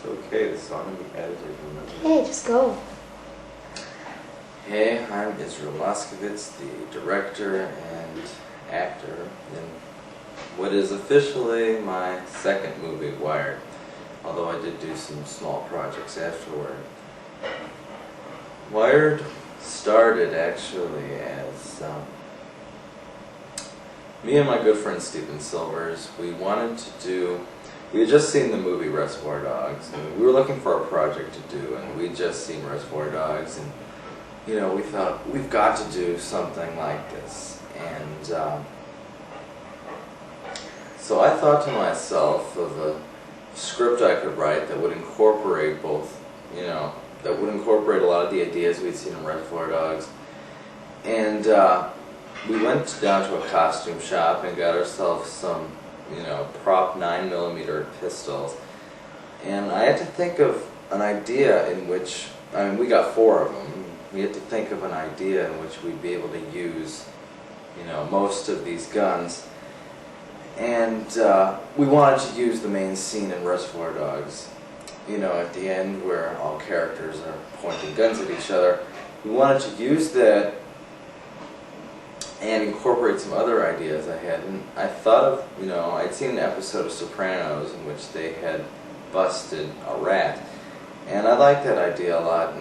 Okay, the song will be edited, remember? Hey, just go. Hey, I'm Israel Moskovitz, the director and actor in what is officially my second movie, Wired, although I did do some small projects afterward. Wired started actually as me and my good friend Steven Silvers. We had just seen the movie Reservoir Dogs, and we were looking for a project to do, and we'd just seen Reservoir Dogs, and we thought, we've got to do something like this. And so I thought to myself of a script I could write that would incorporate both, that would incorporate a lot of the ideas we'd seen in Reservoir Dogs. And we went down to a costume shop and got ourselves some, prop 9mm pistols. And I had to think of an idea in which, we got 4 of them. We had to think of an idea in which we'd be able to use, most of these guns. And we wanted to use the main scene in Reservoir Dogs, at the end where all characters are pointing guns at each other. We wanted to use that and incorporate some other ideas I had. And I thought of, I'd seen an episode of Sopranos in which they had busted a rat. And I liked that idea a lot.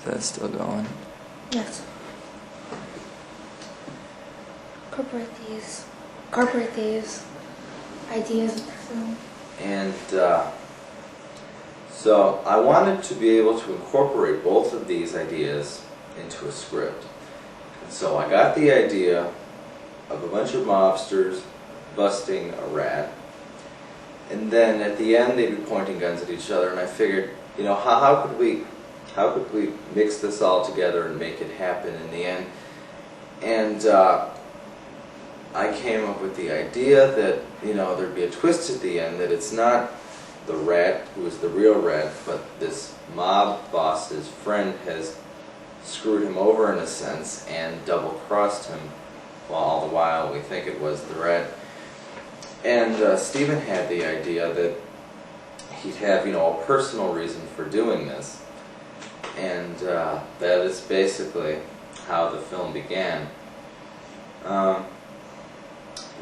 That's still going. Yes. Incorporate these ideas of the film. And so I wanted to be able to incorporate both of these ideas into a script. And so I got the idea of a bunch of mobsters busting a rat, and then at the end they'd be pointing guns at each other, and I figured, how could we mix this all together and make it happen in the end? And I came up with the idea that, there'd be a twist at the end, that it's not the rat who is the real rat, but this mob boss's friend has screwed him over in a sense and double-crossed him, while all the while we think it was the rat. And Steven had the idea that he'd have, a personal reason for doing this. And that is basically how the film began.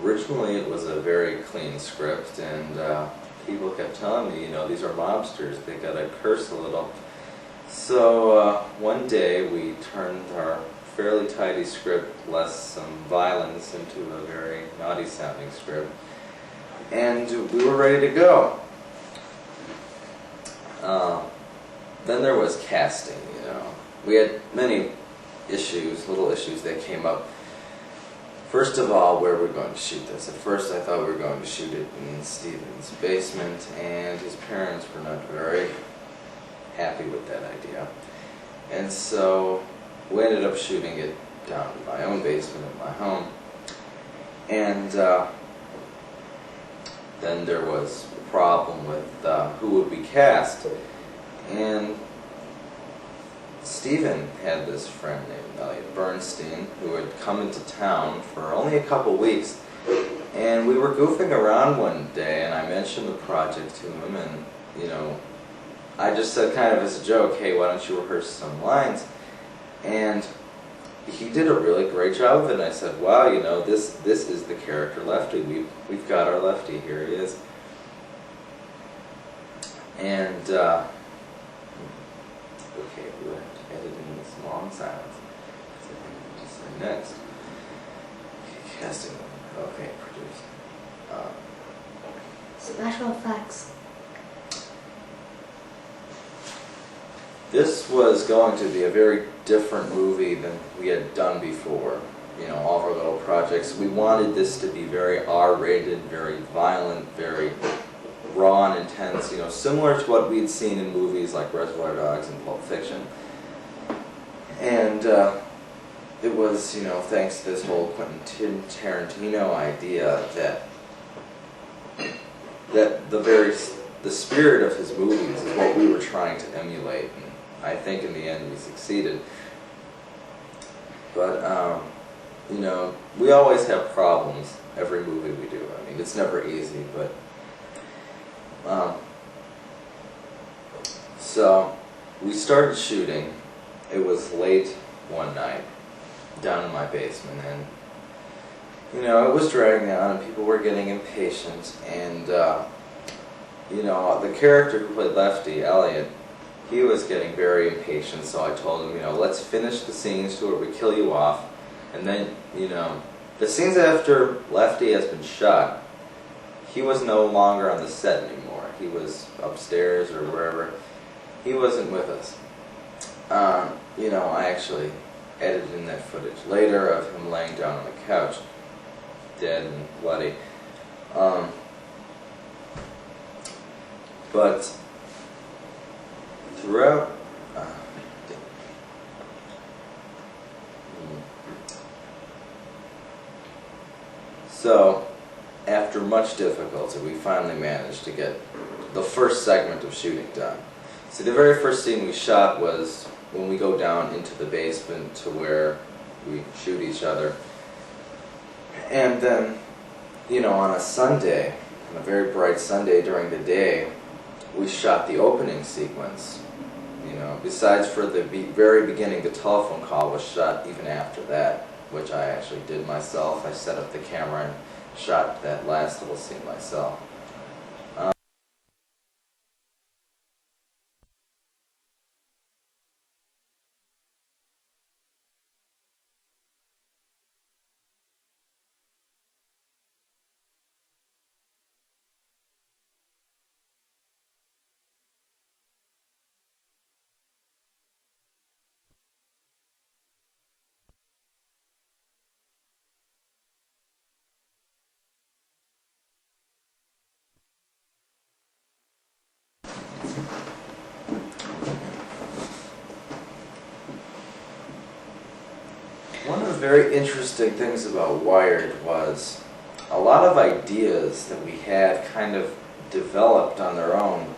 Originally it was a very clean script, and people kept telling me, these are mobsters, they gotta curse a little. So one day we turned our fairly tidy script, less some violence, into a very naughty sounding script, and we were ready to go. Then there was casting, We had many issues, little issues that came up. First of all, where we're going to shoot this. At first I thought we were going to shoot it in Steven's basement, and his parents were not very happy with that idea. And so we ended up shooting it down in my own basement at my home. And then there was a problem with who would be cast. And Steven had this friend named Elliot Bernstein who had come into town for only a couple weeks, and we were goofing around one day, and I mentioned the project to him, and I just said kind of as a joke, hey, why don't you rehearse some lines? And he did a really great job of it, and I said, wow, this is the character Lefty. We've got our Lefty, here he is. And okay, we have to edit in this long silence. I think what to say next. Okay, casting. Okay, produce. Special effects. This was going to be a very different movie than we had done before. All of our little projects. We wanted this to be very R-rated, very violent, very raw and intense, similar to what we'd seen in movies like Reservoir Dogs and Pulp Fiction. And it was, thanks to this whole Quentin Tarantino idea that that the spirit of his movies is what we were trying to emulate, and I think in the end we succeeded. But you know, we always have problems every movie we do. I mean, it's never easy, but so we started shooting. It was late one night down in my basement, and you know, it was dragging on and people were getting impatient, and you know, the character who played Lefty, Elliot, he was getting very impatient, so I told him, you know, let's finish the scenes to where we kill you off, and then, you know, the scenes after Lefty has been shot, he was no longer on the set anymore. He was upstairs or wherever. He wasn't with us. You know, I actually edited in that footage later of him laying down on the couch, dead and bloody. But throughout so after much difficulty, we finally managed to get the first segment of shooting done. See, the very first scene we shot was when we go down into the basement to where we shoot each other. And then, you know, on a Sunday, on a very bright Sunday during the day, we shot the opening sequence. You know, besides for the very beginning, the telephone call was shot even after that, which I actually did myself. I set up the camera and shot that last little scene myself. One of the very interesting things about Wired was a lot of ideas that we had kind of developed on their own.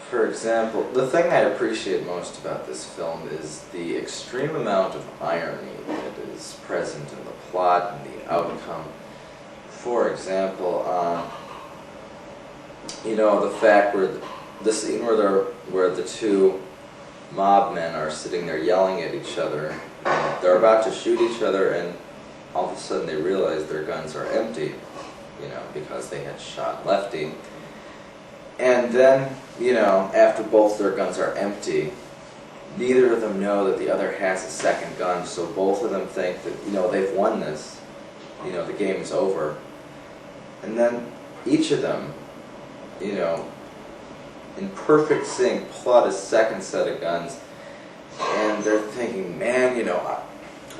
For example, the thing I appreciate most about this film is the extreme amount of irony that is present in the plot and the outcome. For example, you know, the fact where the scene where the two mob men are sitting there yelling at each other. They're about to shoot each other, and all of a sudden they realize their guns are empty, you know, because they had shot Lefty. And then, you know, after both their guns are empty, neither of them know that the other has a second gun, so both of them think that, you know, they've won this, you know, the game is over. And then each of them, you know, in perfect sync, plot a second set of guns. And they're thinking, man, you know,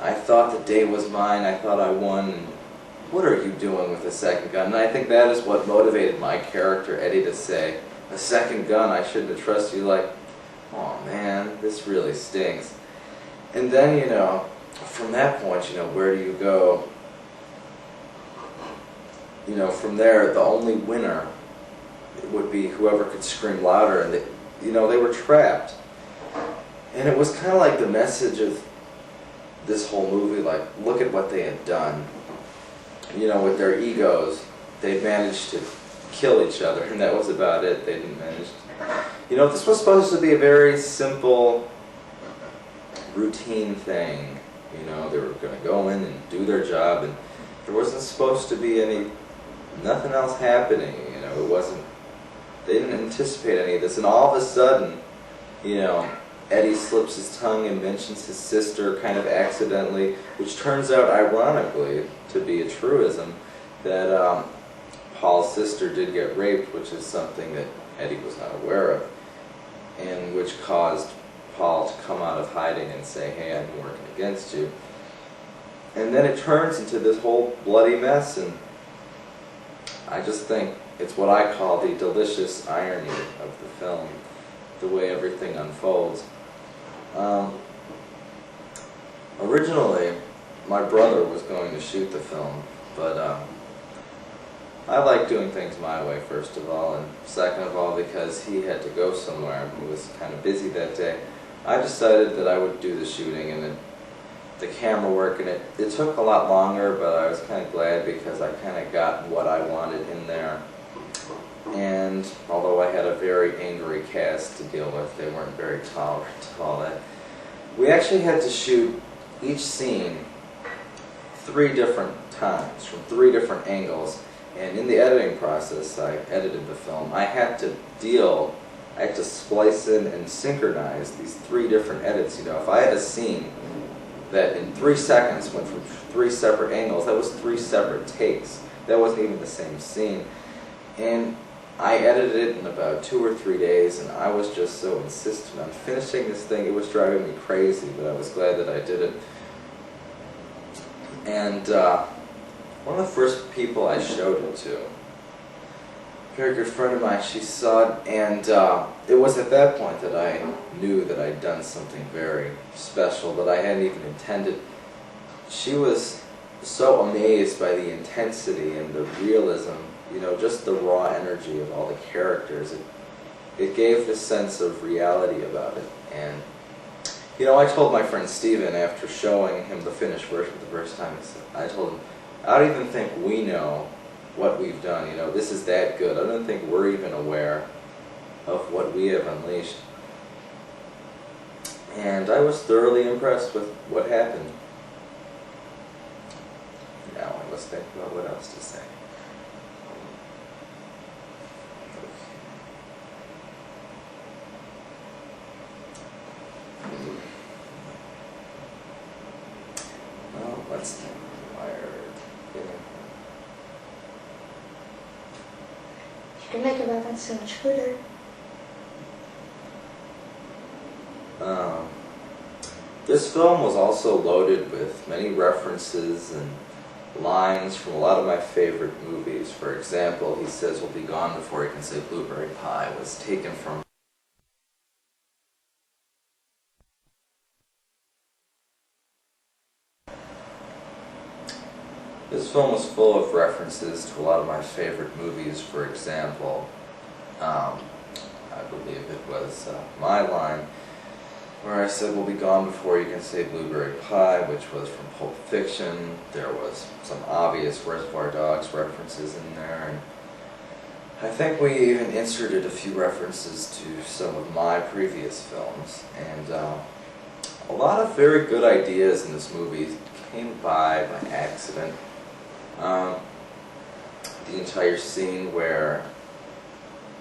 I thought the day was mine, I thought I won, and what are you doing with a second gun? And I think that is what motivated my character, Eddie, to say, a second gun, I shouldn't have trusted you, like, oh man, this really stinks. And then, you know, from that point, you know, where do you go? You know, from there, the only winner would be whoever could scream louder, and they, you know, they were trapped. And it was kind of like the message of this whole movie, like, look at what they had done. You know, with their egos, they managed to kill each other, and that was about it. They didn't manage to... You know, this was supposed to be a very simple, routine thing. You know, they were going to go in and do their job, and there wasn't supposed to be nothing else happening. You know, it wasn't... They didn't anticipate any of this, and all of a sudden, you know, Eddie slips his tongue and mentions his sister kind of accidentally, which turns out, ironically, to be a truism, that Paul's sister did get raped, which is something that Eddie was not aware of, and which caused Paul to come out of hiding and say, hey, I'm working against you. And then it turns into this whole bloody mess, and I just think it's what I call the delicious irony of the film, the way everything unfolds. Originally, my brother was going to shoot the film, but I like doing things my way, first of all, and second of all, because he had to go somewhere. He was kind of busy that day. I decided that I would do the shooting and the camera work, and it took a lot longer, but I was kind of glad because I kind of got what I wanted in there. And although I had a very angry cast to deal with, they weren't very tolerant to all that. We actually had to shoot each scene 3 different times, from 3 different angles. And in the editing process, I edited the film. I had to splice in and synchronize these 3 different edits. You know, if I had a scene that in 3 seconds went from 3 separate angles, that was 3 separate takes. That wasn't even the same scene. And I edited it in about 2 or 3 days, and I was just so insistent on finishing this thing. It was driving me crazy, but I was glad that I did it. And one of the first people I showed it to, a very good friend of mine, she saw it, and it was at that point that I knew that I'd done something very special that I hadn't even intended. She was so amazed by the intensity and the realism, you know, just the raw energy of all the characters. It gave this sense of reality about it. And, you know, I told my friend Steven after showing him the finished version the first time, I told him, I don't even think we know what we've done. You know, this is that good. I don't think we're even aware of what we have unleashed. And I was thoroughly impressed with what happened. Now I must think about what else to say. Well, let's think. You can make a reference to Intruder. This film was also loaded with many references and lines from a lot of my favorite movies. For example, he says, "We'll be gone before he can say blueberry pie," was taken from This film was full of references to a lot of my favorite movies. For example, I believe it was my line where I said, "We'll be gone before you can say blueberry pie," which was from Pulp Fiction. There was some obvious Reservoir Dogs references in there, and I think we even inserted a few references to some of my previous films. And a lot of very good ideas in this movie came by accident. The entire scene where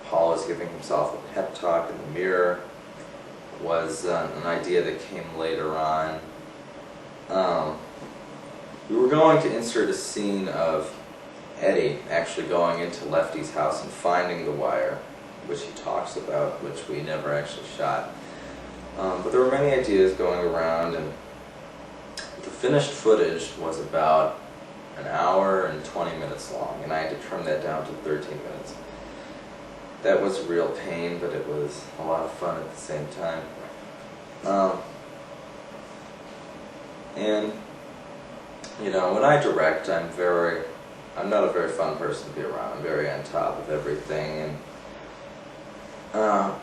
Paul is giving himself a pep talk in the mirror was an idea that came later on. We were going to insert a scene of Eddie actually going into Lefty's house and finding the wire, which he talks about, which we never actually shot. But there were many ideas going around, and the finished footage was about an hour and 20 minutes long, and I had to trim that down to 13 minutes. That was a real pain, but it was a lot of fun at the same time. And, you know, when I direct, I'm not a very fun person to be around. I'm very on top of everything, and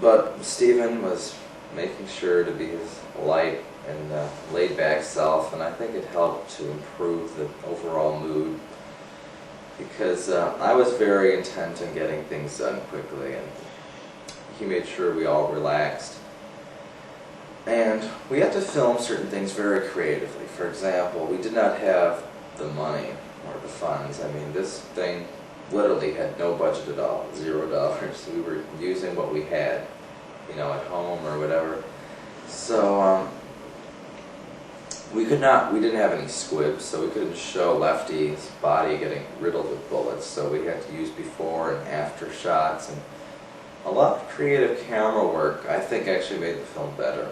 but Steven was making sure to be his light and laid-back self, and I think it helped to improve the overall mood, because I was very intent on getting things done quickly, and he made sure we all relaxed. And we had to film certain things very creatively. For example, we did not have the money or the funds. I mean, this thing literally had no budget at all, $0. We were using what we had, you know, at home or whatever. So we didn't have any squibs, so we couldn't show Lefty's body getting riddled with bullets. So we had to use before and after shots, and a lot of creative camera work, I think, actually made the film better.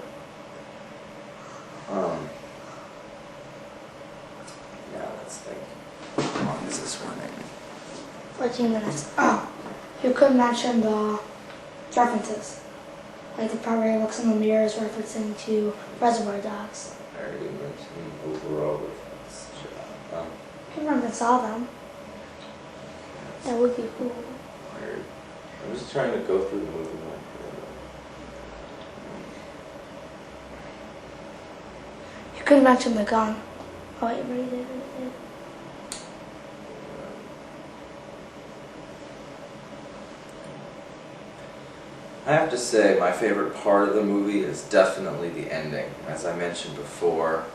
Now let's think. How long is this running? 14 minutes. Oh, you could mention the references. Like the part where he looks in the mirror is referencing to Reservoir Dogs. I already mentioned overall reference. You reference all of them. That would be cool. Weird. I'm just trying to go through the movie. You could mention the gun. Oh, wait, right there. I have to say, my favorite part of the movie is definitely the ending. As I mentioned before,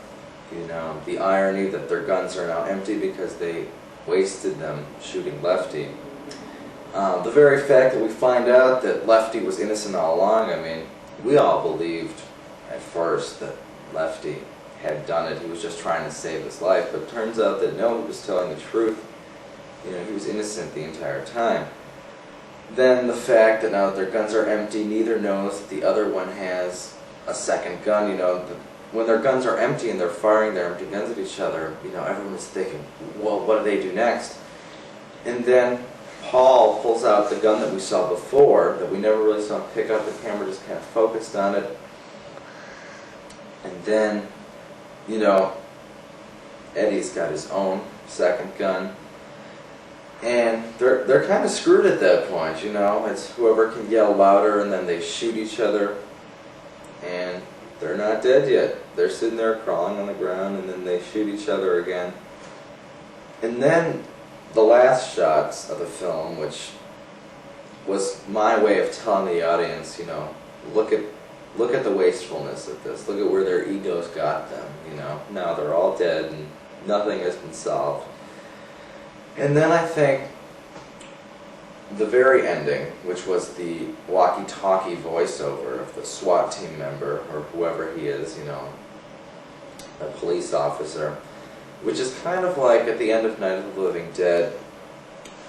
you know, the irony that their guns are now empty because they wasted them shooting Lefty. The very fact that we find out that Lefty was innocent all along, I mean, we all believed at first that Lefty had done it. He was just trying to save his life, but it turns out that no, he was telling the truth. You know, he was innocent the entire time. Then the fact that now that their guns are empty, neither knows that the other one has a second gun. You know, when their guns are empty and they're firing their empty guns at each other, you know, everyone's thinking, well, what do they do next? And then Paul pulls out the gun that we saw before, that we never really saw him pick up. The camera just kind of focused on it. And then, you know, Eddie's got his own second gun. And they're kind of screwed at that point, you know. It's whoever can yell louder, and then they shoot each other. And they're not dead yet. They're sitting there crawling on the ground, and then they shoot each other again. And then the last shots of the film, which was my way of telling the audience, you know, look at the wastefulness of this. Look at where their egos got them, you know. Now they're all dead, and nothing has been solved. And then I think the very ending, which was the walkie-talkie voiceover of the SWAT team member, or whoever he is, you know, a police officer, which is kind of like at the end of Night of the Living Dead,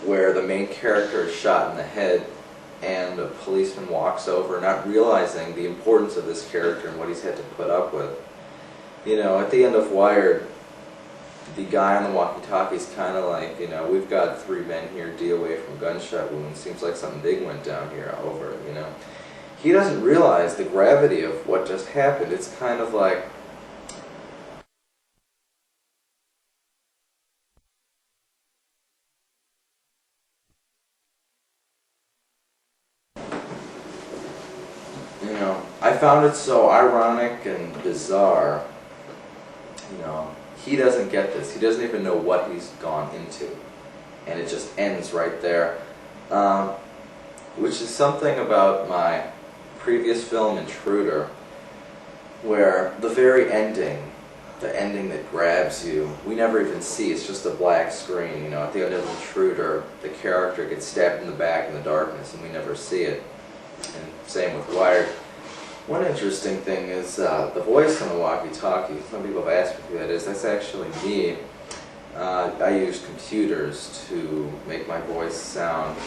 where the main character is shot in the head and a policeman walks over, not realizing the importance of this character and what he's had to put up with. You know, at the end of Wired, the guy on the walkie-talkie is kind of like, you know, we've got 3 men here, D away from gunshot wounds. Seems like something big went down here over it, you know. He doesn't realize the gravity of what just happened. It's kind of like, you know, I found it so ironic and bizarre, you know. He doesn't get this. He doesn't even know what he's gone into. And it just ends right there. Which is something about my previous film, Intruder, where the very ending, the ending that grabs you, we never even see. It's just a black screen. You know, at the end of Intruder, the character gets stabbed in the back in the darkness and we never see it. And same with Wired. One interesting thing is the voice on the walkie-talkie. Some people have asked me who that is. That's actually me. I used computers to make my voice sound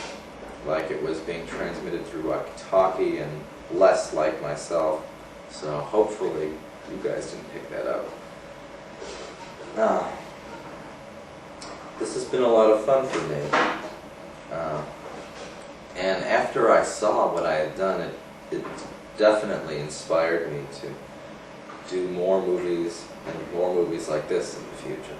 like it was being transmitted through walkie-talkie and less like myself. So hopefully you guys didn't pick that up. This has been a lot of fun for me. And after I saw what I had done, it definitely inspired me to do more movies and more movies like this in the future.